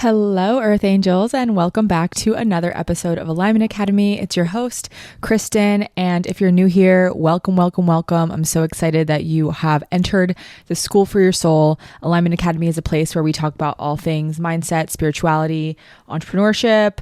Hello, Earth Angels, and welcome back to another episode of Alignment Academy. It's your host, Kristen, and if you're new here, welcome, welcome, welcome. I'm so excited that you have entered the school for your soul. Alignment Academy is a place where we talk about all things mindset, spirituality, entrepreneurship,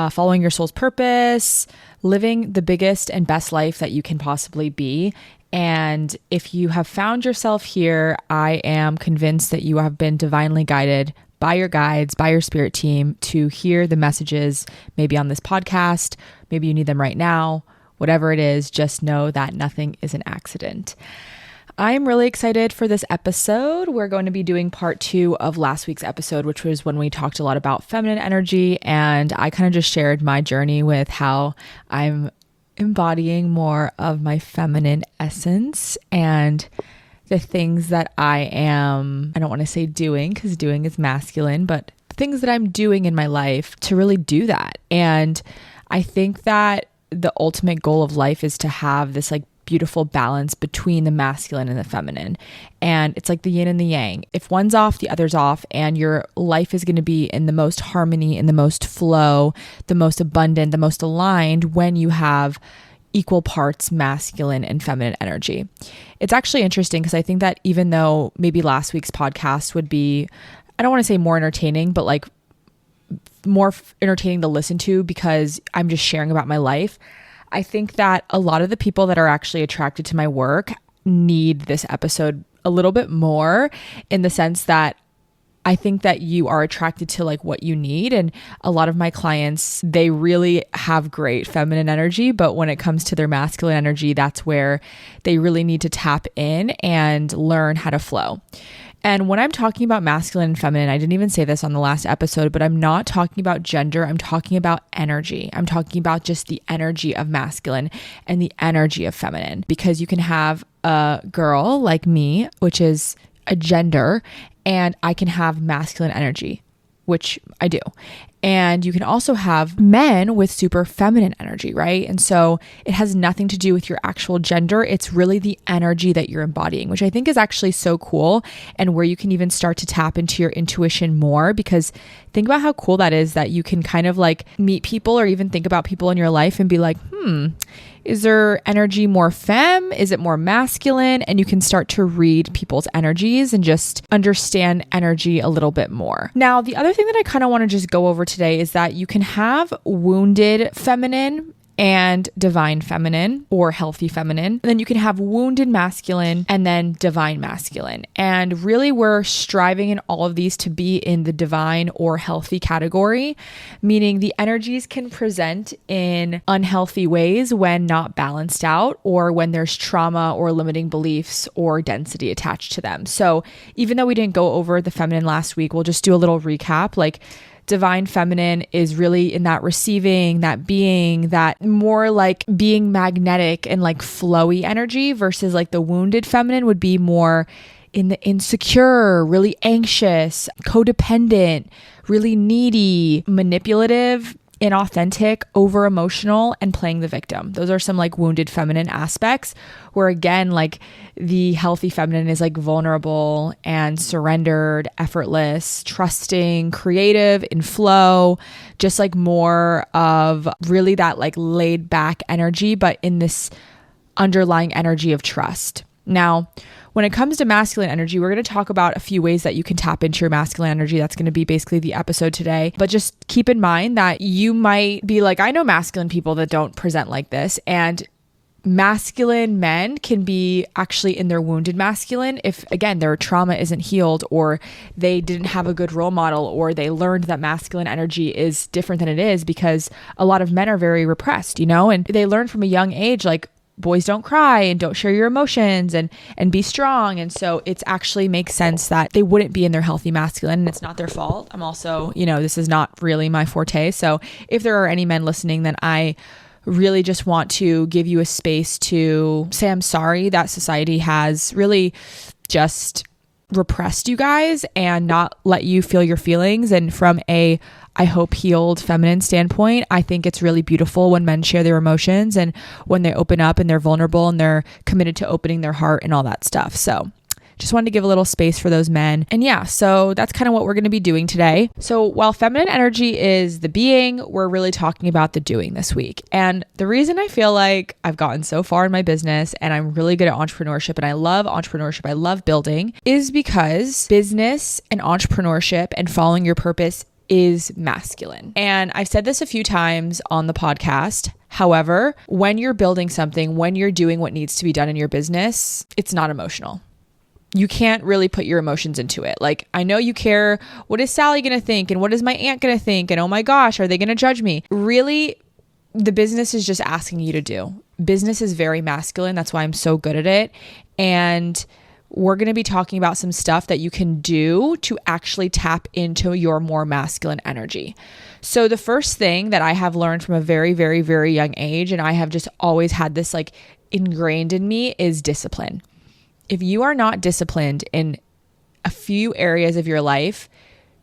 following your soul's purpose, living the biggest and best life that you can possibly be. And if you have found yourself here, I am convinced that you have been divinely guided by your guides, by your spirit team to hear the messages, maybe on this podcast, maybe you need them right now, whatever it is, just know that nothing is an accident. I'm really excited for this episode. We're going to be doing part 2 of last week's episode, which was when we talked a lot about feminine energy. And I kind of just shared my journey with how I'm embodying more of my feminine essence and the things that I don't want to say doing because doing is masculine, but things that I'm doing in my life to really do that. And I think that the ultimate goal of life is to have this like beautiful balance between the masculine and the feminine. And it's like the yin and the yang. If one's off, the other's off, and your life is going to be in the most harmony, in the most flow, the most abundant, the most aligned when you have equal parts masculine and feminine energy. It's actually interesting because I think that even though maybe last week's podcast would be, I don't want to say more entertaining, but like more entertaining to listen to because I'm just sharing about my life. I think that a lot of the people that are actually attracted to my work need this episode a little bit more in the sense that I think that you are attracted to like what you need. And a lot of my clients, they really have great feminine energy, but when it comes to their masculine energy, that's where they really need to tap in and learn how to flow. And when I'm talking about masculine and feminine, I didn't even say this on the last episode, but I'm not talking about gender. I'm talking about energy. I'm talking about just the energy of masculine and the energy of feminine, because you can have a girl like me, which is a gender, and I can have masculine energy, which I do. And you can also have men with super feminine energy, right? And so it has nothing to do with your actual gender. It's really the energy that you're embodying, which I think is actually so cool, and where you can even start to tap into your intuition more, because think about how cool that is, that you can kind of like meet people or even think about people in your life and be like, is their energy more femme? Is it more masculine? And you can start to read people's energies and just understand energy a little bit more. Now, the other thing that I kind of want to just go over today is that you can have wounded feminine and divine feminine, or healthy feminine. And then you can have wounded masculine and then divine masculine. And really we're striving in all of these to be in the divine or healthy category, meaning the energies can present in unhealthy ways when not balanced out, or when there's trauma or limiting beliefs or density attached to them. So even though we didn't go over the feminine last week, we'll just do a little recap. Like, divine feminine is really in that receiving, that being, that more like being magnetic and like flowy energy, versus like the wounded feminine would be more in the insecure, really anxious, codependent, really needy, manipulative, inauthentic, over emotional, and playing the victim. Those are some like wounded feminine aspects, where again, like the healthy feminine is like vulnerable and surrendered, effortless, trusting, creative, in flow, just like more of really that like laid back energy, but in this underlying energy of trust. Now, when it comes to masculine energy, we're going to talk about a few ways that you can tap into your masculine energy. That's going to be basically the episode today. But just keep in mind that you might be like, I know masculine people that don't present like this. And masculine men can be actually in their wounded masculine if, again, their trauma isn't healed, or they didn't have a good role model, or they learned that masculine energy is different than it is, because a lot of men are very repressed, and they learn from a young age, like, boys don't cry and don't share your emotions and be strong. And so it's actually makes sense that they wouldn't be in their healthy masculine, and it's not their fault. I'm also, this is not really my forte. So if there are any men listening, then I really just want to give you a space to say, I'm sorry that society has really just repressed you guys and not let you feel your feelings. And from a, I hope, healed feminine standpoint, I think it's really beautiful when men share their emotions and when they open up and they're vulnerable and they're committed to opening their heart and all that stuff. So just wanted to give a little space for those men. And yeah, so that's kind of what we're going to be doing today. So while feminine energy is the being, we're really talking about the doing this week. And the reason I feel like I've gotten so far in my business and I'm really good at entrepreneurship and I love entrepreneurship, I love building, is because business and entrepreneurship and following your purpose is masculine. And I've said this a few times on the podcast. However, when you're building something, when you're doing what needs to be done in your business, it's not emotional. You can't really put your emotions into it. Like, I know you care, what is Sally going to think? And what is my aunt going to think? And oh my gosh, are they going to judge me? Really, the business is just asking you to do. Business is very masculine. That's why I'm so good at it. And we're going to be talking about some stuff that you can do to actually tap into your more masculine energy. So the first thing that I have learned from a very, very, very young age, and I have just always had this like ingrained in me, is discipline. If you are not disciplined in a few areas of your life,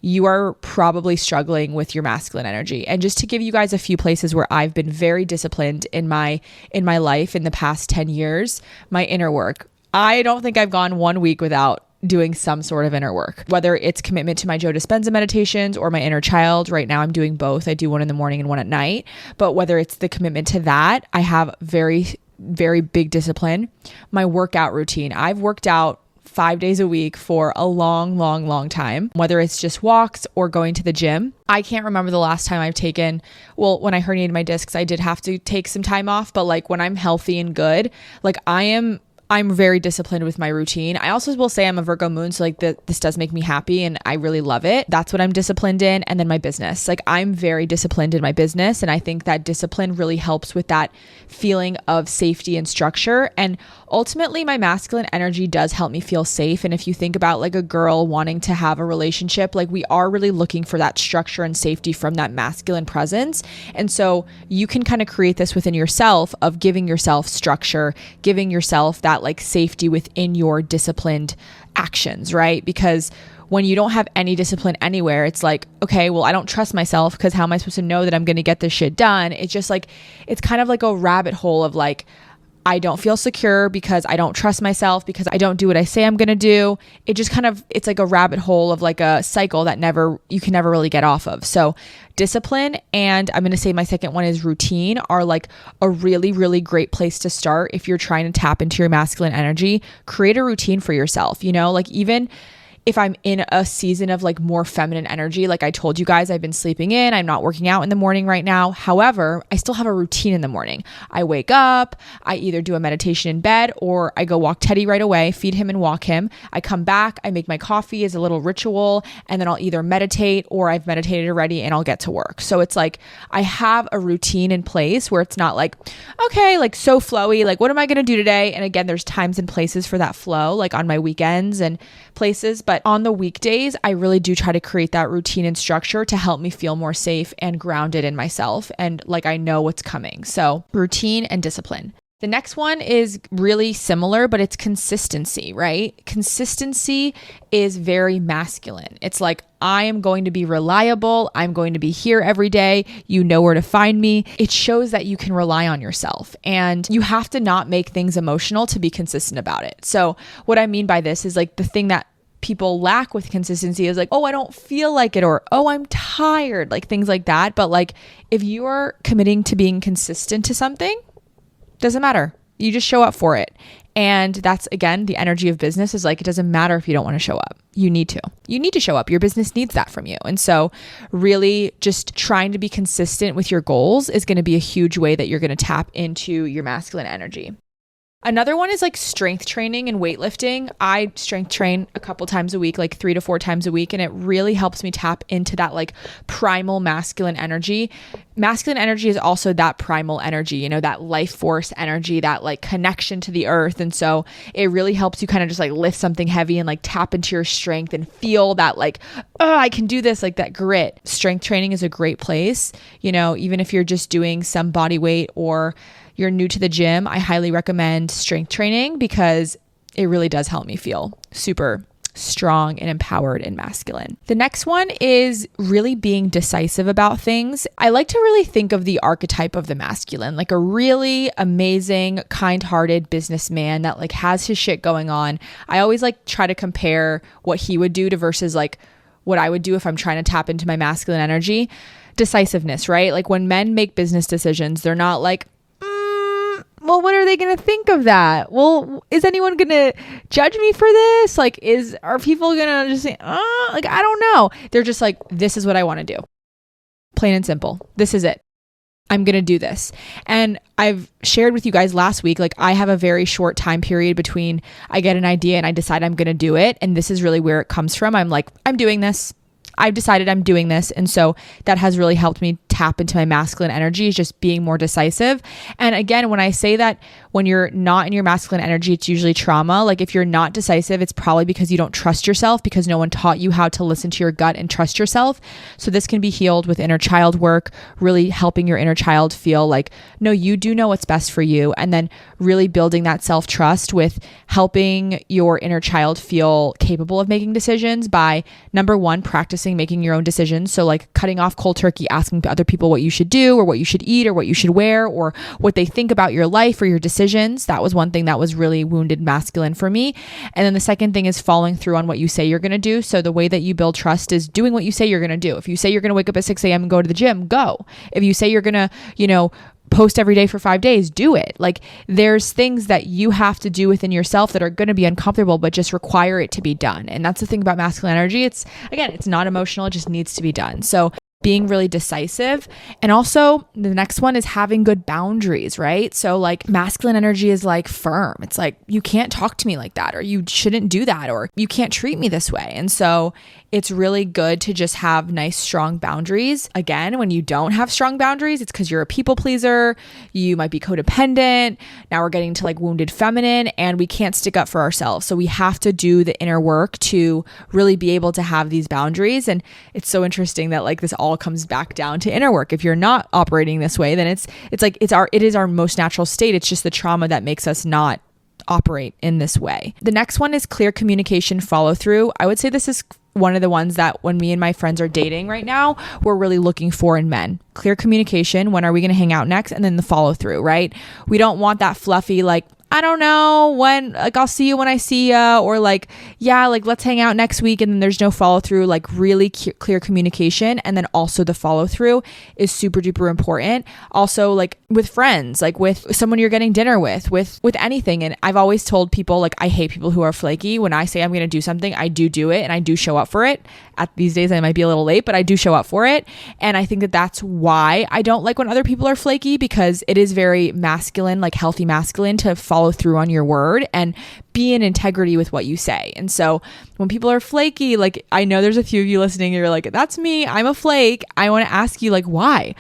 you are probably struggling with your masculine energy. And just to give you guys a few places where I've been very disciplined in my life in the past 10 years, my inner work. I don't think I've gone 1 week without doing some sort of inner work, whether it's commitment to my Joe Dispenza meditations or my inner child. Right now I'm doing both. I do one in the morning and one at night. But whether it's the commitment to that, I have very, very big discipline. My workout routine. I've worked out 5 days a week for a long, long, long time, whether it's just walks or going to the gym. I can't remember the last time I've taken, well, when I herniated my discs, I did have to take some time off, but like when I'm healthy and good, like I'm very disciplined with my routine. I also will say I'm a Virgo moon, so like this does make me happy and I really love it. That's what I'm disciplined in. And then my business, like I'm very disciplined in my business. And I think that discipline really helps with that feeling of safety and structure. And ultimately my masculine energy does help me feel safe. And if you think about like a girl wanting to have a relationship, like we are really looking for that structure and safety from that masculine presence. And so you can kind of create this within yourself of giving yourself structure, giving yourself that like safety within your disciplined actions, right? Because when you don't have any discipline anywhere, it's like, okay, well, I don't trust myself because how am I supposed to know that I'm going to get this shit done? It's just like, it's kind of like a rabbit hole of like, I don't feel secure because I don't trust myself, because I don't do what I say I'm going to do. It just kind of, it's like a rabbit hole of like a cycle that you can never really get off of. So discipline, and I'm going to say my second one is routine, are like a really, really great place to start if you're trying to tap into your masculine energy. Create a routine for yourself, like even if I'm in a season of like more feminine energy, like I told you guys, I've been sleeping in, I'm not working out in the morning right now. However, I still have a routine in the morning. I wake up, I either do a meditation in bed or I go walk Teddy right away, feed him and walk him. I come back, I make my coffee as a little ritual, and then I'll either meditate or I've meditated already and I'll get to work. So it's like, I have a routine in place where it's not like, okay, like so flowy, like what am I going to do today? And again, there's times and places for that flow, like on my weekends and places, but on the weekdays, I really do try to create that routine and structure to help me feel more safe and grounded in myself. And like, I know what's coming. So routine and discipline. The next one is really similar, but it's consistency, right? Consistency is very masculine. It's like, I am going to be reliable. I'm going to be here every day. You know where to find me. It shows that you can rely on yourself, and you have to not make things emotional to be consistent about it. So what I mean by this is like the thing that people lack with consistency is like, oh, I don't feel like it, or oh, I'm tired, like things like that. But like if you are committing to being consistent to something, doesn't matter. You just show up for it. And that's, again, the energy of business is like, it doesn't matter if you don't want to show up. You need to show up. Your business needs that from you. And so really just trying to be consistent with your goals is going to be a huge way that you're going to tap into your masculine energy. Another one is like strength training and weightlifting. I strength train a couple times a week, like 3 to 4 times a week. And it really helps me tap into that like primal masculine energy. Masculine energy is also that primal energy, that life force energy, that like connection to the earth. And so it really helps you kind of just like lift something heavy and like tap into your strength and feel that like, oh, I can do this, like that grit. Strength training is a great place, even if you're just doing some body weight or you're new to the gym, I highly recommend strength training because it really does help me feel super strong and empowered and masculine. The next one is really being decisive about things. I like to really think of the archetype of the masculine, like a really amazing, kind-hearted businessman that like has his shit going on. I always like try to compare what he would do to versus like what I would do if I'm trying to tap into my masculine energy. Decisiveness, right? Like when men make business decisions, they're not like, well, what are they going to think of that? Well, is anyone going to judge me for this? Like, are people going to just say, like, I don't know. They're just like, this is what I want to do. Plain and simple. This is it. I'm going to do this. And I've shared with you guys last week, like I have a very short time period between I get an idea and I decide I'm going to do it. And this is really where it comes from. I'm like, I'm doing this. I've decided I'm doing this. And so that has really helped me tap into my masculine energy, is just being more decisive. And again, when I say that when you're not in your masculine energy, it's usually trauma. Like if you're not decisive, it's probably because you don't trust yourself, because no one taught you how to listen to your gut and trust yourself. So this can be healed with inner child work, really helping your inner child feel like, no, you do know what's best for you. And then really building that self-trust with helping your inner child feel capable of making decisions by, number one, practicing making your own decisions. So like cutting off cold turkey, asking other people what you should do or what you should eat or what you should wear or what they think about your life or your decisions. That was one thing that was really wounded masculine for me. And then the second thing is following through on what you say you're going to do. So the way that you build trust is doing what you say you're going to do. If you say you're going to wake up at 6 a.m. and go to the gym, go. If you say you're going to, post every day for 5 days, do it. Like there's things that you have to do within yourself that are going to be uncomfortable, but just require it to be done. And that's the thing about masculine energy. It's not emotional. It just needs to be done. So being really decisive. And also the next one is having good boundaries, right? So like masculine energy is like firm. It's like, you can't talk to me like that, or you shouldn't do that, or you can't treat me this way. And so it's really good to just have nice, strong boundaries. Again, when you don't have strong boundaries, it's because you're a people pleaser. You might be codependent. Now we're getting to like wounded feminine, and we can't stick up for ourselves. So we have to do the inner work to really be able to have these boundaries. And it's so interesting that like this all comes back down to inner work. If you're not operating this way, then it is our most natural state. It's just the trauma that makes us not operate in this way. The next one is clear communication, follow through. I would say this is one of the ones that when me and my friends are dating right now, we're really looking for in men. Clear communication. When are we going to hang out next? And then the follow through, right? We don't want that fluffy, like, I don't know when, like, I'll see you when I see ya, or like, yeah, like, let's hang out next week. And then there's no follow through. Like really clear communication. And then also the follow through is super duper important. Also like with friends, like with someone you're getting dinner with anything. And I've always told people, like, I hate people who are flaky. When I say I'm going to do something, I do it, and I do show up for it. At these days, I might be a little late, but I do show up for it. And I think that that's why I don't like when other people are flaky, because it is very masculine, like healthy masculine, to follow through on your word and be in integrity with what you say. And so when people are flaky, like I know there's a few of you listening, you're like, that's me, I'm a flake. I want to ask you, like, why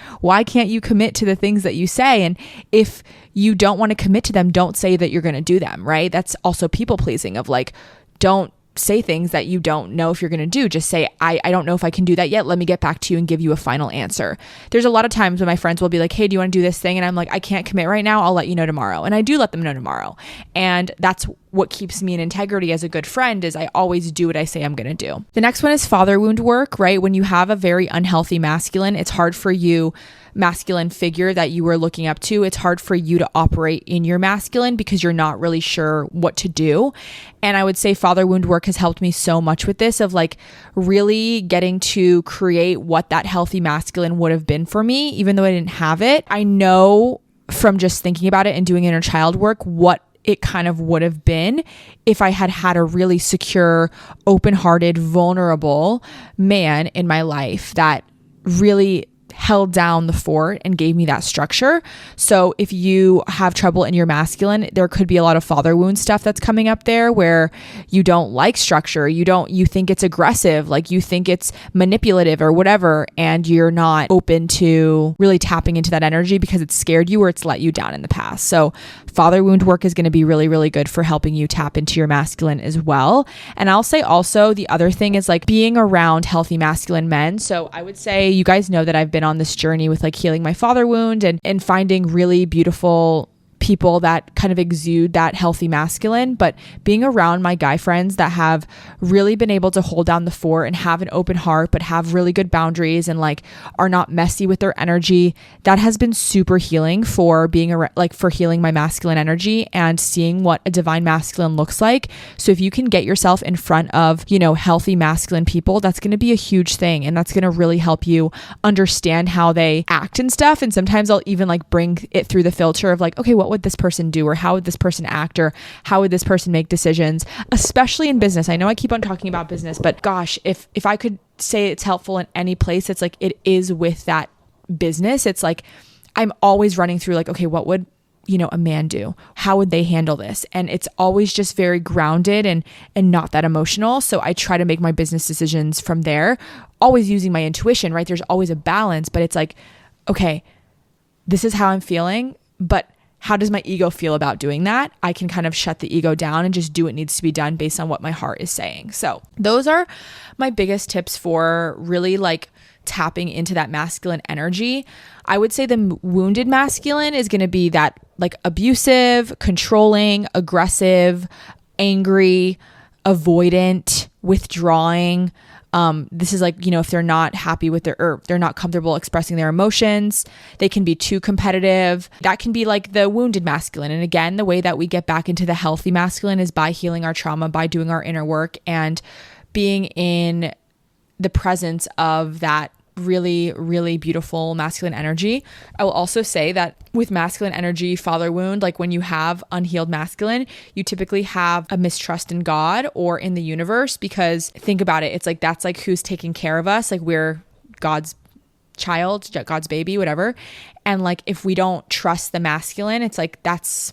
can't you commit to the things that you say? And if you don't want to commit to them, don't say that you're going to do them, right? That's also people pleasing, of like, don't say things that you don't know if you're going to do. Just say, I don't know if I can do that yet. Let me get back to you and give you a final answer. There's a lot of times when my friends will be like, hey, do you want to do this thing? And I'm like, I can't commit right now. I'll let you know tomorrow. And I do let them know tomorrow. And that's what keeps me in integrity as a good friend, is I always do what I say I'm going to do. The next one is father wound work, right? When you have a very unhealthy masculine, it's hard for you, masculine figure that you were looking up to, it's hard for you to operate in your masculine because you're not really sure what to do. And I would say father wound work has helped me so much with this, of like really getting to create what that healthy masculine would have been for me, even though I didn't have it. I know from just thinking about it and doing inner child work what it kind of would have been if I had had a really secure, open-hearted, vulnerable man in my life that really held down the fort and gave me that structure. So if you have trouble in your masculine, there could be a lot of father wound stuff that's coming up there, where you don't like structure, you think it's aggressive, like you think it's manipulative or whatever, and you're not open to really tapping into that energy because it's scared you or it's let you down in the past. So father wound work is going to be really, really good for helping you tap into your masculine as well. And I'll say also the other thing is like being around healthy masculine men. So I would say, you guys know that I've been on this journey with like healing my father wound and finding really beautiful people that kind of exude that healthy masculine, but being around my guy friends that have really been able to hold down the fort and have an open heart, but have really good boundaries and like are not messy with their energy, that has been super healing for being for healing my masculine energy and seeing what a divine masculine looks like. So if you can get yourself in front of, healthy masculine people, that's going to be a huge thing. And that's going to really help you understand how they act and stuff. And sometimes I'll even like bring it through the filter of like, okay, what would this person do? Or how would this person act? Or how would this person make decisions? Especially in business. I know I keep on talking about business, but gosh, if I could say it's helpful in any place, it's like it is with that business. It's like I'm always running through like, okay, what would a man do? How would they handle this? And it's always just very grounded and not that emotional. So I try to make my business decisions from there, always using my intuition, right? There's always a balance, but it's like, okay, this is how I'm feeling, but how does my ego feel about doing that? I can kind of shut the ego down and just do what needs to be done based on what my heart is saying. So those are my biggest tips for really like tapping into that masculine energy. I would say the wounded masculine is going to be that like abusive, controlling, aggressive, angry, avoidant, withdrawing. This is like, if they're not happy with or they're not comfortable expressing their emotions, they can be too competitive. That can be like the wounded masculine. And again, the way that we get back into the healthy masculine is by healing our trauma, by doing our inner work and being in the presence of that really, really beautiful masculine energy. I will also say that with masculine energy, father wound, like when you have unhealed masculine, you typically have a mistrust in God or in the universe, because think about it. It's like, that's like who's taking care of us. Like we're God's child, God's baby, whatever. And like, if we don't trust the masculine, it's like, that's,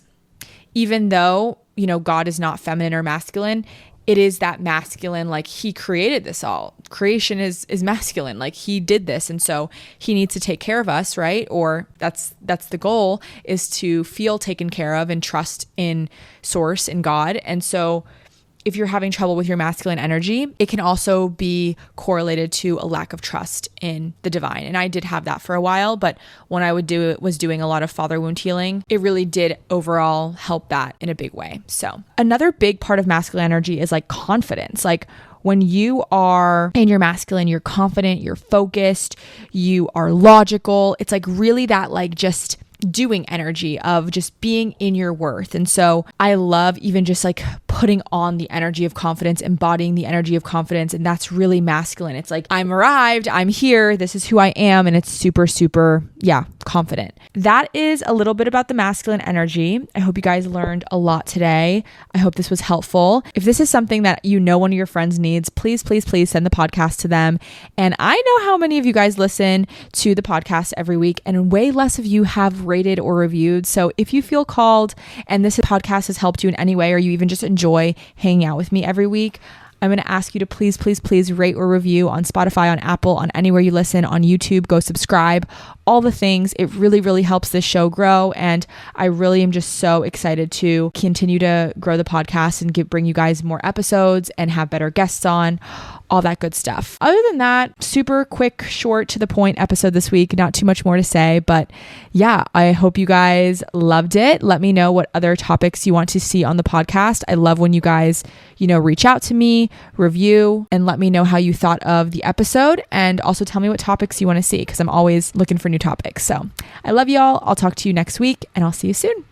even though, God is not feminine or masculine, it is that masculine, like he created this all. Creation is masculine, like he did this. And so he needs to take care of us, right? Or that's the goal, is to feel taken care of and trust in source, in God. And so if you're having trouble with your masculine energy, it can also be correlated to a lack of trust in the divine. And I did have that for a while, but when I was doing a lot of father wound healing, it really did overall help that in a big way. So another big part of masculine energy is like confidence. Like when you are in your masculine, you're confident, you're focused, you are logical. It's like really that like just doing energy of just being in your worth. And so I love even just like putting on the energy of confidence, embodying the energy of confidence. And that's really masculine. It's like, I'm arrived, I'm here, this is who I am. And it's super, super, confident. That is a little bit about the masculine energy. I hope you guys learned a lot today. I hope this was helpful. If this is something that one of your friends needs, please, please, please send the podcast to them. And I know how many of you guys listen to the podcast every week, and way less of you have rated or reviewed. So if you feel called and this podcast has helped you in any way, or you even just enjoy hanging out with me every week, I'm going to ask you to please, please, please rate or review on Spotify, on Apple, on anywhere you listen, on YouTube. Go subscribe, all the things. It really, really helps this show grow. And I really am just so excited to continue to grow the podcast and bring you guys more episodes and have better guests on, all that good stuff. Other than that, super quick, short, to the point episode this week. Not too much more to say, but I hope you guys loved it. Let me know what other topics you want to see on the podcast. I love when you guys, reach out to me, review, and let me know how you thought of the episode. And also tell me what topics you want to see, because I'm always looking for new topics. So I love y'all. I'll talk to you next week, and I'll see you soon.